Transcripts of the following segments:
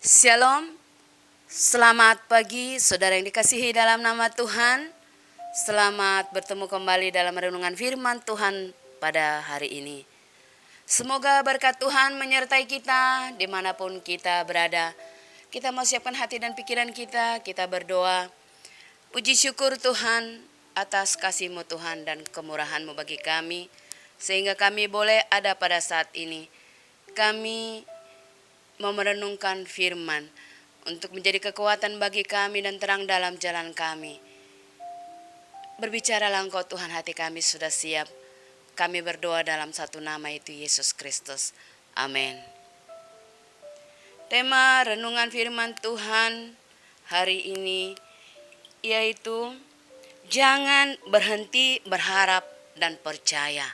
Shalom, selamat pagi saudara yang dikasihi dalam nama Tuhan. Selamat bertemu kembali dalam renungan firman Tuhan pada hari ini. Semoga berkat Tuhan menyertai kita dimanapun kita berada. Kita mau siapkan hati dan pikiran kita berdoa. Puji syukur Tuhan atas kasih-Mu Tuhan dan kemurahan-Mu bagi kami, sehingga kami boleh ada pada saat ini. Kami mau merenungkan firman untuk menjadi kekuatan bagi kami dan terang dalam jalan kami. Berbicaralah Engkau Tuhan, hati kami sudah siap. Kami berdoa dalam satu nama, itu Yesus Kristus. Amin. Tema renungan firman Tuhan hari ini yaitu jangan berhenti berharap dan percaya.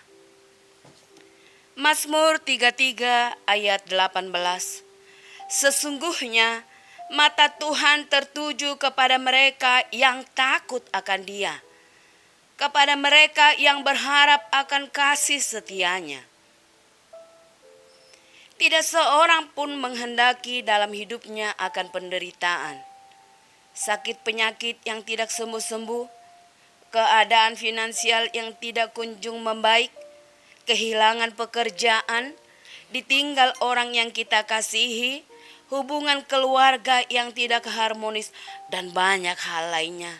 Mazmur 33 ayat 18. Sesungguhnya mata Tuhan tertuju kepada mereka yang takut akan Dia, kepada mereka yang berharap akan kasih setia-Nya. Tidak seorang pun menghendaki dalam hidupnya akan penderitaan, sakit penyakit yang tidak sembuh-sembuh, keadaan finansial yang tidak kunjung membaik, kehilangan pekerjaan, ditinggal orang yang kita kasihi, hubungan keluarga yang tidak harmonis, dan banyak hal lainnya.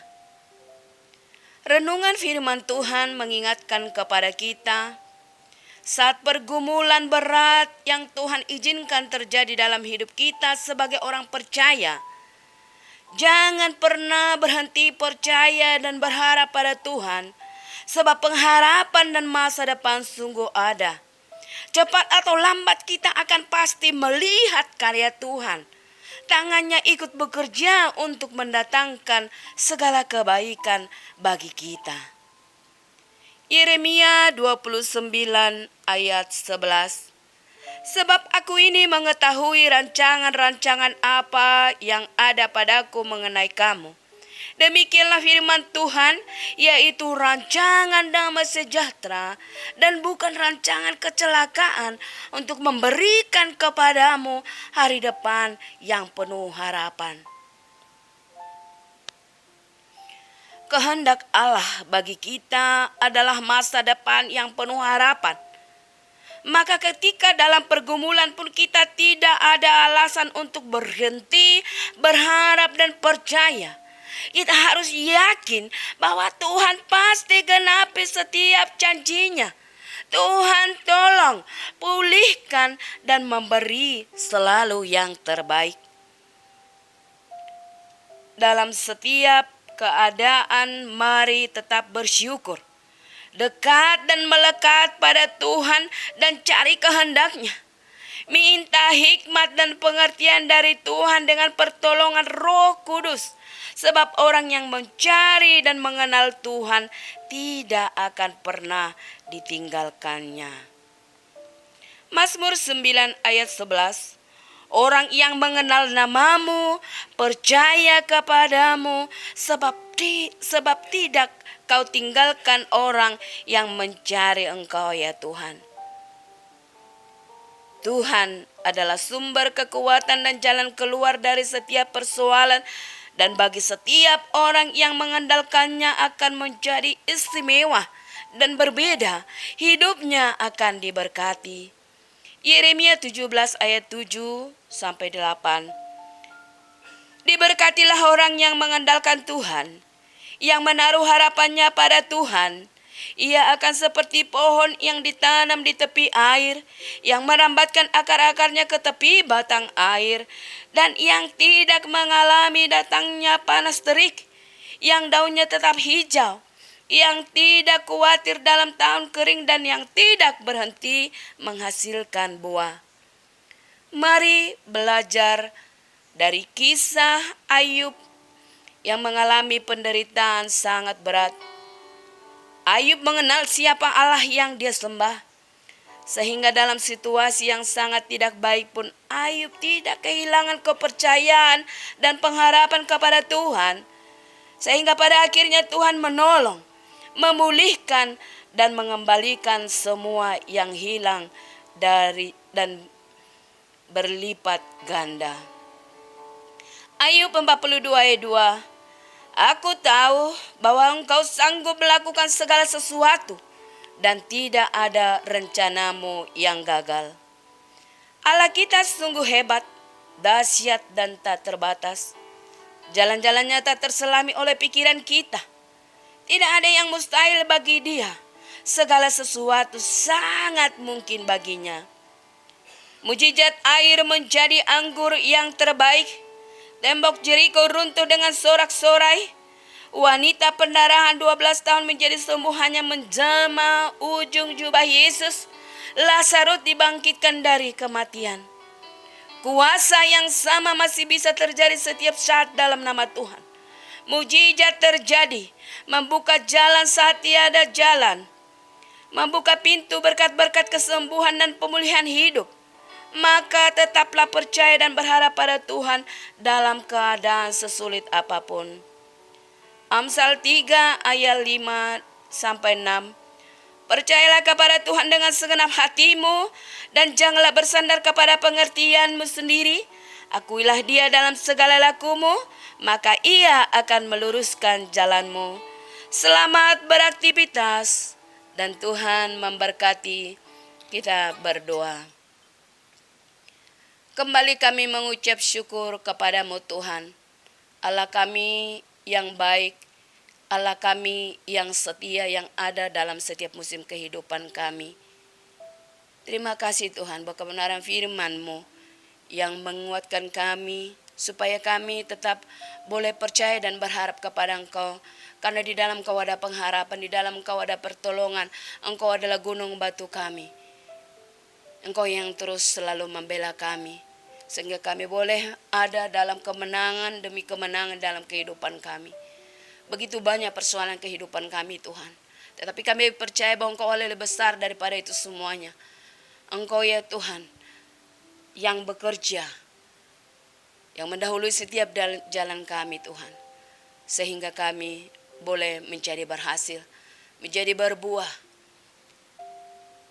Renungan firman Tuhan mengingatkan kepada kita, saat pergumulan berat yang Tuhan izinkan terjadi dalam hidup kita sebagai orang percaya, jangan pernah berhenti percaya dan berharap pada Tuhan, sebab pengharapan dan masa depan sungguh ada. Cepat atau lambat kita akan pasti melihat karya Tuhan. Tangannya ikut bekerja untuk mendatangkan segala kebaikan bagi kita. Yeremia 29 ayat 11. Sebab aku ini mengetahui rancangan-rancangan apa yang ada padaku mengenai kamu. Demikianlah firman Tuhan, yaitu rancangan damai sejahtera dan bukan rancangan kecelakaan, untuk memberikan kepadamu hari depan yang penuh harapan. Kehendak Allah bagi kita adalah masa depan yang penuh harapan. Maka ketika dalam pergumulan pun kita tidak ada alasan untuk berhenti, berharap dan percaya. Kita harus yakin bahwa Tuhan pasti genapi setiap janjinya. Tuhan tolong, pulihkan dan memberi selalu yang terbaik. Dalam setiap keadaan mari tetap bersyukur. Dekat dan melekat pada Tuhan dan cari kehendak-Nya. Minta hikmat dan pengertian dari Tuhan dengan pertolongan Roh Kudus. Sebab orang yang mencari dan mengenal Tuhan tidak akan pernah ditinggalkannya. Mazmur 9 ayat 11. Orang yang mengenal namamu, percaya kepadamu, sebab tidak kau tinggalkan orang yang mencari Engkau, ya Tuhan. Tuhan adalah sumber kekuatan dan jalan keluar dari setiap persoalan. Dan bagi setiap orang yang mengandalkannya akan menjadi istimewa dan berbeda. Hidupnya akan diberkati. Yeremia 17 ayat 7 sampai 8. Diberkatilah orang yang mengandalkan Tuhan, yang menaruh harapannya pada Tuhan. Ia akan seperti pohon yang ditanam di tepi air, yang merambatkan akar-akarnya ke tepi batang air, dan yang tidak mengalami datangnya panas terik, yang daunnya tetap hijau, yang tidak khawatir dalam tahun kering, dan yang tidak berhenti menghasilkan buah. Mari belajar dari kisah Ayub yang mengalami penderitaan sangat berat. Ayub mengenal siapa Allah yang dia sembah. Sehingga dalam situasi yang sangat tidak baik pun Ayub tidak kehilangan kepercayaan dan pengharapan kepada Tuhan. Sehingga pada akhirnya Tuhan menolong, memulihkan dan mengembalikan semua yang hilang dan berlipat ganda. Ayub 42 ayat 2. Aku tahu bahwa Engkau sanggup melakukan segala sesuatu dan tidak ada rencanamu yang gagal. Allah kita sungguh hebat, dahsyat dan tak terbatas. Jalan-jalannya tak terselami oleh pikiran kita. Tidak ada yang mustahil bagi Dia. Segala sesuatu sangat mungkin baginya. Mujizat air menjadi anggur yang terbaik. Tembok Jeriko runtuh dengan sorak-sorai. Wanita pendarahan 12 tahun menjadi sembuh hanya menjamah ujung jubah Yesus. Lazarus dibangkitkan dari kematian. Kuasa yang sama masih bisa terjadi setiap saat dalam nama Tuhan. Mujizat terjadi, membuka jalan saat tiada jalan. Membuka pintu berkat-berkat kesembuhan dan pemulihan hidup. Maka tetaplah percaya dan berharap pada Tuhan dalam keadaan sesulit apapun. Amsal 3 ayat 5 sampai 6. Percayalah kepada Tuhan dengan segenap hatimu dan janganlah bersandar kepada pengertianmu sendiri. Akuilah Dia dalam segala lakumu, maka Ia akan meluruskan jalanmu. Selamat beraktivitas dan Tuhan memberkati. Kita berdoa. Kembali kami mengucap syukur kepadamu Tuhan, Allah kami yang baik, Allah kami yang setia yang ada dalam setiap musim kehidupan kami. Terima kasih Tuhan buat kebenaran firman-Mu yang menguatkan kami, supaya kami tetap boleh percaya dan berharap kepada Engkau. Karena di dalam Engkau ada pengharapan, di dalam Engkau ada pertolongan, Engkau adalah gunung batu kami. Engkau yang terus selalu membela kami, sehingga kami boleh ada dalam kemenangan demi kemenangan dalam kehidupan kami. Begitu banyak persoalan kehidupan kami Tuhan, tetapi kami percaya bahwa Engkau lebih besar daripada itu semuanya. Engkau ya Tuhan yang bekerja, yang mendahului setiap jalan kami Tuhan, sehingga kami boleh menjadi berhasil, menjadi berbuah,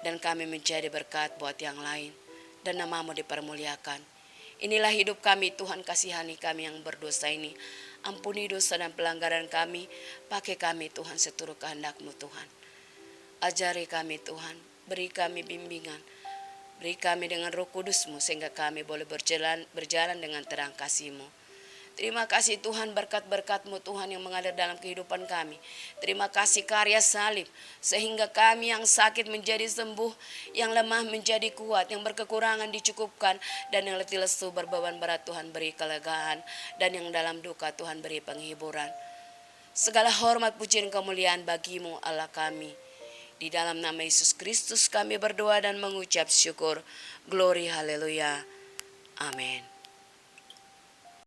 dan kami menjadi berkat buat yang lain, dan nama-Mu dipermuliakan. Inilah hidup kami Tuhan, kasihani kami yang berdosa ini. Ampuni dosa dan pelanggaran kami, pakai kami Tuhan seturut kehendak-Mu Tuhan. Ajari kami Tuhan, beri kami bimbingan, beri kami dengan Roh Kudus-Mu sehingga kami boleh berjalan dengan terang kasih-Mu. Terima kasih Tuhan berkat-berkat-Mu Tuhan yang mengalir dalam kehidupan kami. Terima kasih karya salib sehingga kami yang sakit menjadi sembuh, yang lemah menjadi kuat, yang berkekurangan dicukupkan, dan yang letih lesu berbeban berat Tuhan beri kelegaan, dan yang dalam duka Tuhan beri penghiburan. Segala hormat pujian kemuliaan bagi-Mu Allah kami. Di dalam nama Yesus Kristus kami berdoa dan mengucap syukur. Glory haleluya. Amin.